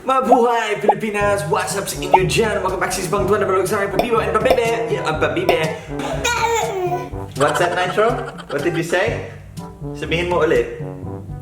Mabuhay Pilipinas! What's up sa inyo dyan? Welcome back sa isang tuwan na balog sa aking pabibo and pabibe! Pabibe! What's that, Nitro? What did you say? Sabihin mo ulit.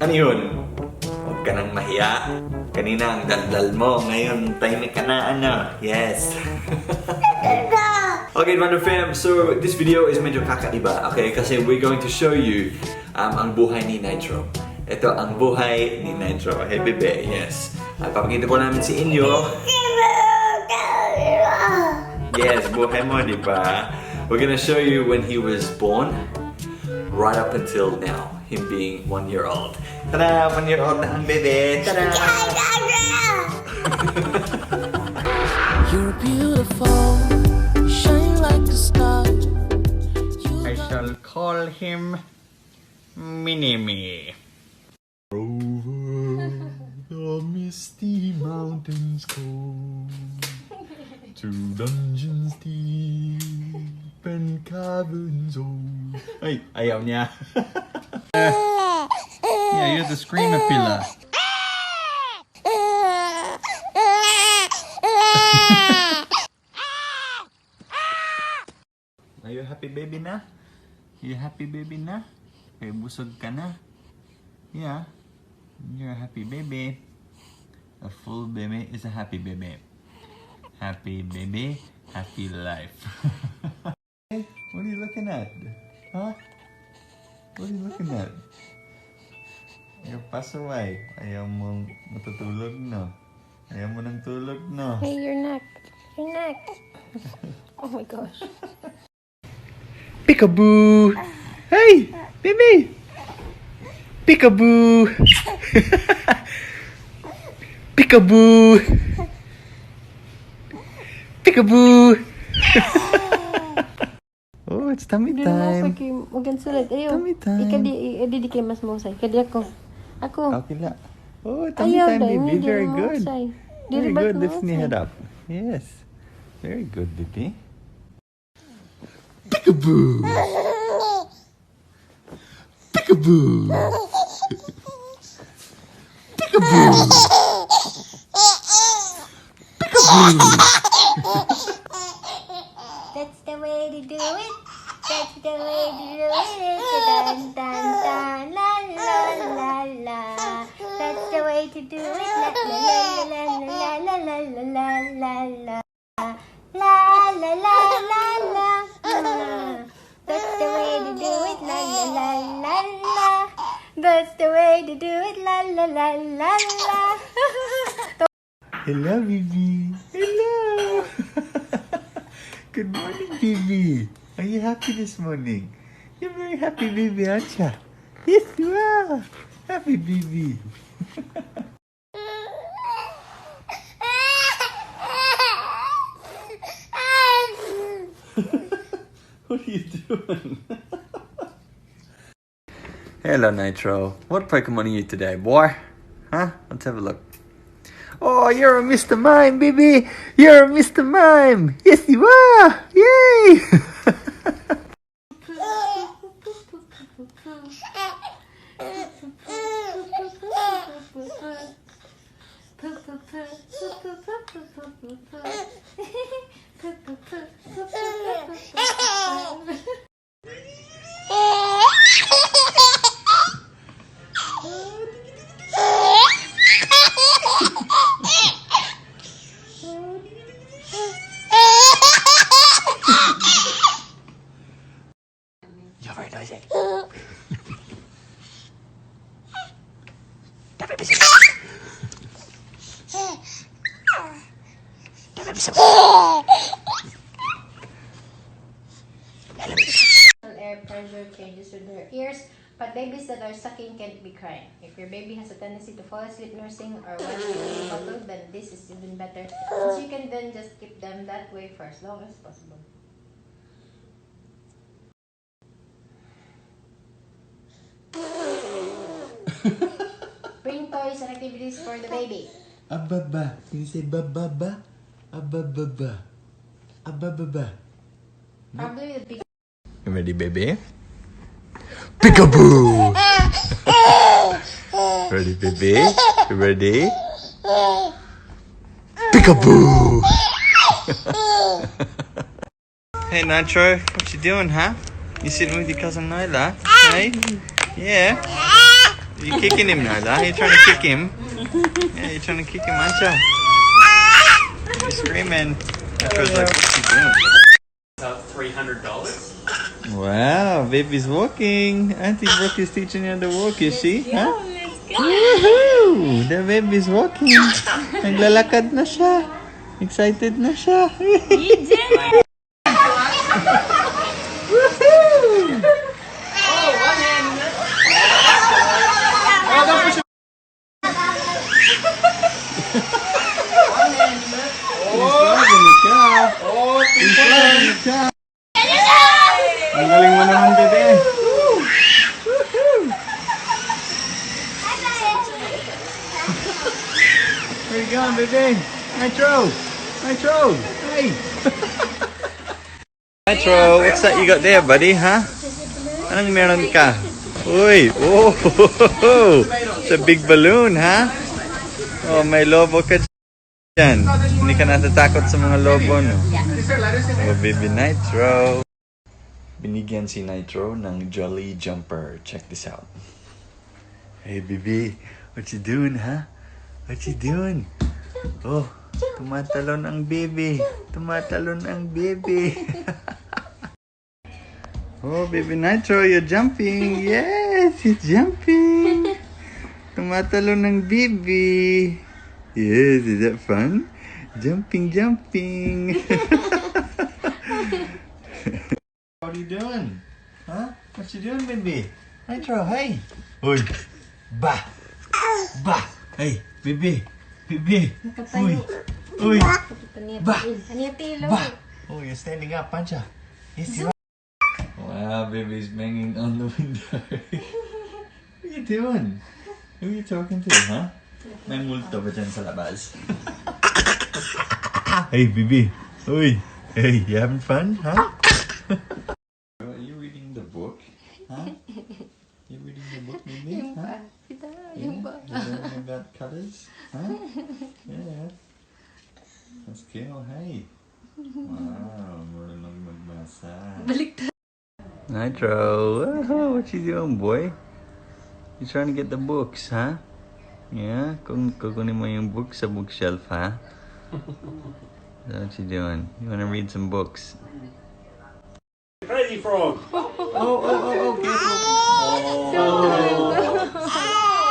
Ano yun? Huwag ka nang mahiya. Kanina ang daldal mo. Ngayon, tahimik ka na, ano? Yes! Okay, Wonder Fam, so this video is medyo kakaiba, okay? Kasi we're going to show you ang buhay ni Nitro. Ito ang buhay ni Nitro. Hey, bebe, yes. At papakita po namin si inyo. Yes, buhay mo, di ba? We're gonna show you when he was born, right up until now. Him being 1 year old. Tada! 1 year old na ang bebe. Tada! You're beautiful, shine like a star. I shall call him Minimi. Over the misty mountains go to dungeons deep and caverns old. Ay, ayaw niya. Yeah, you're the screamer pillar. Are you happy baby na? You happy baby na? Kaya busog ka na? Yeah. You're a happy baby. A full baby is a happy baby. Happy baby, happy life. Hey, what are you looking at? Huh? What are you looking at? You're pass away. Ayaw mo matutulog, no? Ayaw mo ng tulog, no? Hey, your neck. Your neck. Oh my gosh. Peekaboo! Hey, baby! Peekaboo! Peekaboo! Peekaboo! Oh, it's tummy time. Magkansulat. Ayaw. Tummy time. Ikadi di kayo mas mausay. Ikadi ako. Ako. Okay lang. Oh, tummy Ayaw time, dahil baby. hindi Very mo good. mausay. Very Dili ba't good. Lift mausay? your head up. Yes. Very good, baby. Peekaboo! Peekaboo! Peekaboo! Peekaboo! That's the way to do it. That's the way to do it. Dun, dun, dun, la, la, la, la. That's the way to do it. La, la, la, la, la, la, la, la, la, la. La, la, la, la, la. That's the way to do it. La, la, la, la, la. That's the way to do it. La, la, la, la, la. Hello, baby. Hello. Good morning, baby. Are you happy this morning? You're very happy, baby, aren't you? Yes, you are. Happy, baby. What are you doing? Hello, Nitro. What Pokemon are you today, boy? Huh? Let's have a look. Oh, you're a Mr. Mime, baby! You're a Mr. Mime! Yes, you are! Yay! You're very noisy. Air pressure changes with their ears, but babies that are sucking can't be crying. If your baby has a tendency to fall asleep nursing or watching a bottle, then this is even better, since you can then just keep them that way for as long as possible. Bring toys and activities for the baby. Ababa. Can you say bababa? Ababa. Ababa. Probably the big. You ready, baby? Peekaboo! Ready, baby? You ready? Peekaboo! Hey Nitro, what you doing, huh? You sitting with your cousin Nyla? Hey? Yeah? You kicking him, Nyla? You trying to kick him? Yeah, you trying to kick him, aren't you? You're screaming. Nitro's like, what's he doing? $300. Wow, baby's walking. Auntie Brooke is teaching her to walk, is she? Huh? Woohoo! The baby's walking. Naglalakad na siya. Excited na siya. Ang galing mo naman, bebe. Where you going, bebe? Nitro! Nitro! Hey! Nitro, what's that you got there, buddy, huh? Anong meron ka? Uy! Oh! It's a big balloon, huh? Oh, may lobo ka dyan. Hindi ka natatakot sa mga lobo, no? Oh, baby Nitro. Binigyan si Nitro ng Jolly Jumper. Check this out. Hey, baby. What you doing, huh? What you doing? Oh, tumatalon ang baby. Tumatalon ang baby. Oh, baby Nitro, you're jumping. Yes, you're jumping. Tumatalon ang baby. Yes, is that fun? Jumping, jumping. What are you doing? Huh? What you doing, baby? Nitro, hey. Uy. Bah. Bah. Hey, baby. Baby. Uy. Uy. Bah. Bah. Oh, you're standing up, aren't you? Yes, you are. Wow, baby's banging on the window. What are you doing? Who are you talking to, huh? May multo ba dyan sa labas? Hey, baby. Uy. Hey, you having fun, huh? Are you reading the book? Huh? You reading the book, baby? Huh? Yeah? You learning about colors? Huh? Yeah. That's cool, hey. Wow, marunong magbasa. Nitro, what you doing, boy? You trying to get the books, huh? Yeah? Kukunin mo yung book sa bookshelf, huh? What you doing? You wanna read some books? Crazy frog. Oh, careful.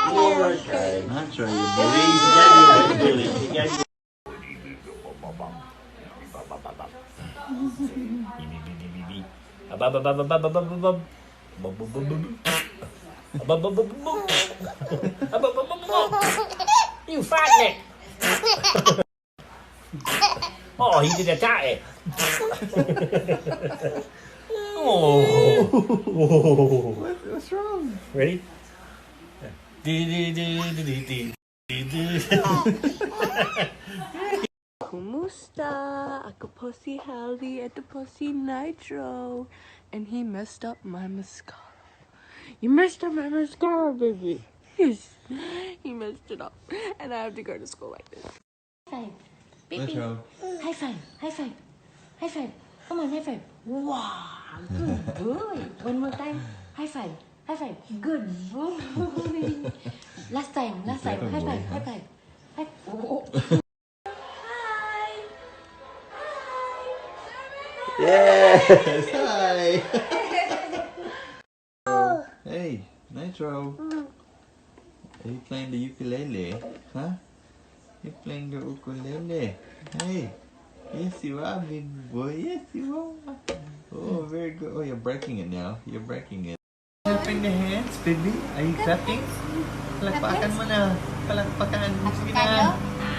You're okay. Nitro, you Billy. You fatnik. Oh, he did attack it. Oh. What's wrong? Ready? Kumusta? Ako po si Hallie at po si Nitro. And he messed up my mascara. You messed up my mascara, baby. Yes. He messed it up. And I have to go to school like this. High five. Let's Baby. go. High five. High five. High five. Come on, high five. Wow. Good boy. One more time. High five. High five. Good boy. Last time. Last time. High five. High five. High. Oh. Hi. Yes! Hi! Hey, Nitro. Are you playing the ukulele? Huh? You're playing the ukulele. Hey! Yes, you are, big boy. Yes, you are. Oh, very good. Oh, you're breaking it now. You're breaking it. Clapping the hands, baby. Are you clapping? Palakpakan mo na. Palakpakan. Sige na.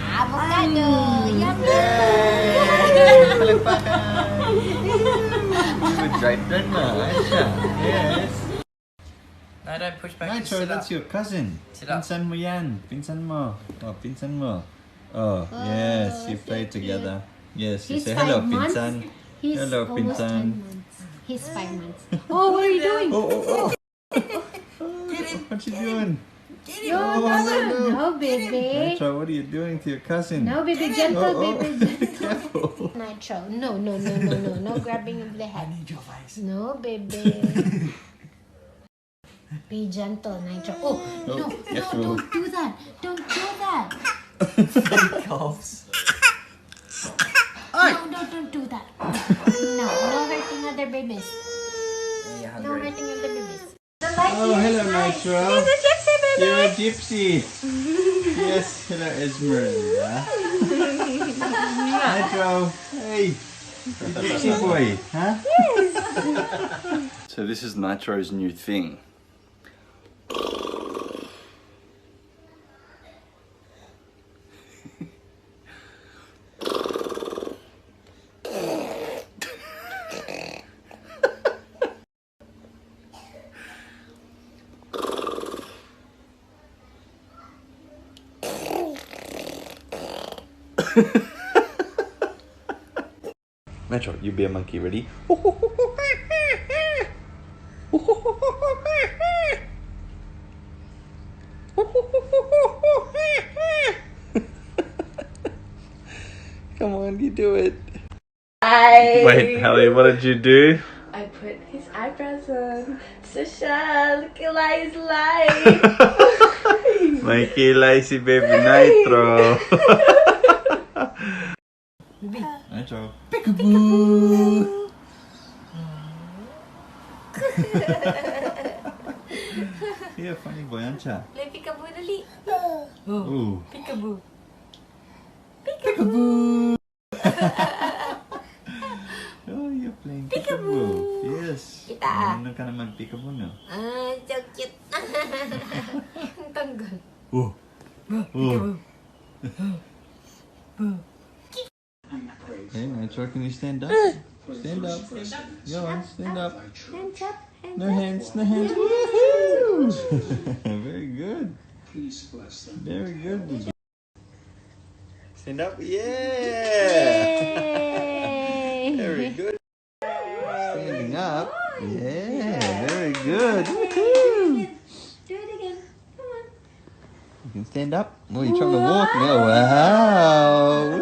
Avocado. Yummy. Yay! Palakpakan. Good right there na. Ayun siya. Yes. No, don't push back. Nitro, that's your cousin. Sit up. Pinsan mo yan. Pinsan mo. Oh, pinsan mo. Oh, yes. You play together. Yes, you He's say hello, 5 months. pinsan. He's Hello, almost pinsan. 10 months. He's 5 months. Oh, what are you doing? Oh. What you doing? No, baby. Nitro, what are you doing to your cousin? No, baby, gentle, baby. Careful. Nitro, no grabbing of the head. Need your face. No, baby. Be gentle, Nitro. Oh, no, careful. don't do that. Don't do that. Coughs. No, don't do that. No hurting other babies. No hurting other babies. Oh, hello, Nitro. He's a gypsy baby. You're a gypsy. Yes, hello, Esmeralda. Nitro, hey. You gypsy boy, huh? Yes. So this is Nitro's new thing. Metro, you be a monkey, ready? Come on, you do it. Wait, Hallie, what did you do? I put his eyebrows on. Sasha, look at his life. Mikey, lazy baby Nitro. Nitro. Peekaboo. You're a funny boy, aren't you? Play peekaboo dali. Ooh. Peekaboo. Peekaboo. Oh, you're playing peekaboo. Yes. Kita. Ano ka na mag-peekaboo na? So cute. Ang tanggal. Oh. Oh. Hey, Nitro, can you stand up? Stand up. Go on, stand up. Hands up. No hands, no hands. Woohoo! Very good. Very good. Baby. Stand up. Yeah. Very good. Standing up. Yeah. Very good. Woohoo! Do it again. Come on. You can stand up. Oh, you're trying to walk now. Wow.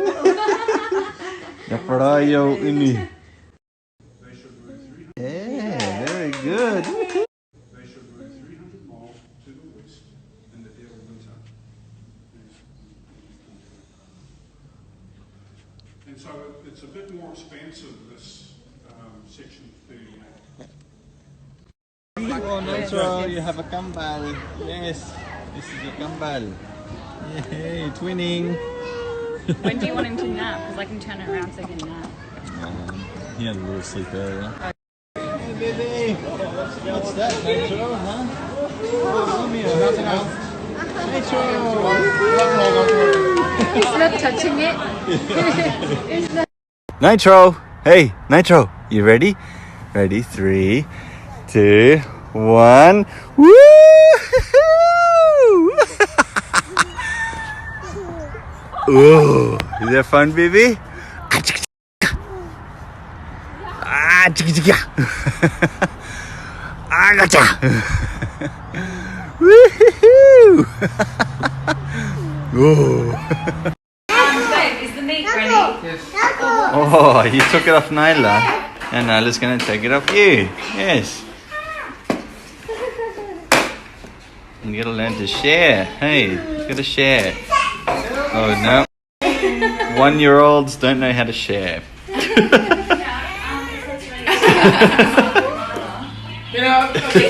Naparayo ini. Yeah, very good. They should move 300 miles to the west in the dead of winter. And so it's a bit more expansive, this section 38. Oh, Nitro, you have a kambal. Yes, this is a kambal. Yay, twinning. When do you want him to nap? Because I can turn it around so he can nap. He had a little sleep earlier. Hey, baby. What's that, Nitro, huh? Oh, Romeo. Nitro. He's not touching it. Nitro. Hey, Nitro. You ready? Ready? 3, 2, 1. Woo! Ooh, is that fun, baby? Ah, chicka chicka. Ah, gotcha. Woohoo! Oh. Babe, is the meat ready? Oh, you took it off Nyla, and Nyla's gonna take it off you. Yes. You gotta learn to share. Hey, you gotta share. Oh no. 1-year-olds don't know how to share. You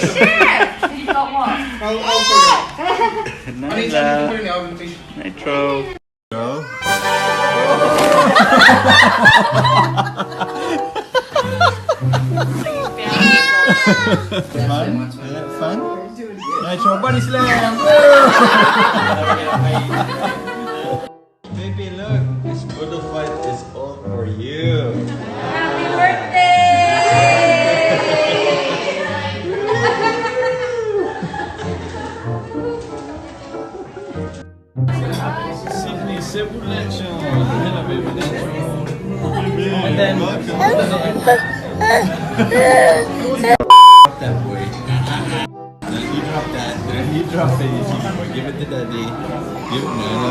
share! You got what? Nyla. Nitro. Fun? Is that fun? Nitro body slam! Baby, look, this photo fight is all for you. Happy birthday! Sydney Cebulecho. Hello, baby. And then drop that boy. No, you drop that. You drop it. Give it to daddy.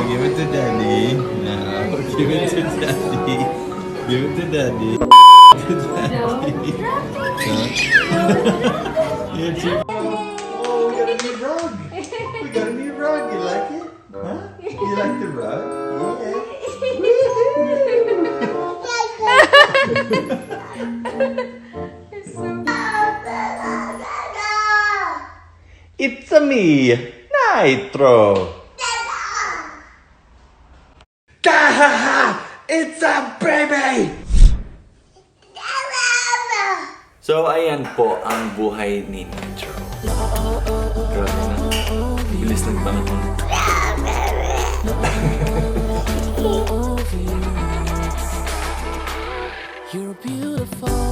Give it to daddy. No, give it to daddy. Give it to daddy. To daddy. Oh, we got a new rug. We got a new rug. You like it? Huh? You like the rug? It's a me, Nitro. It's a baby. So, ayan po ang buhay ni Nitro. Grabe na. Bilis ng panahon. You're beautiful.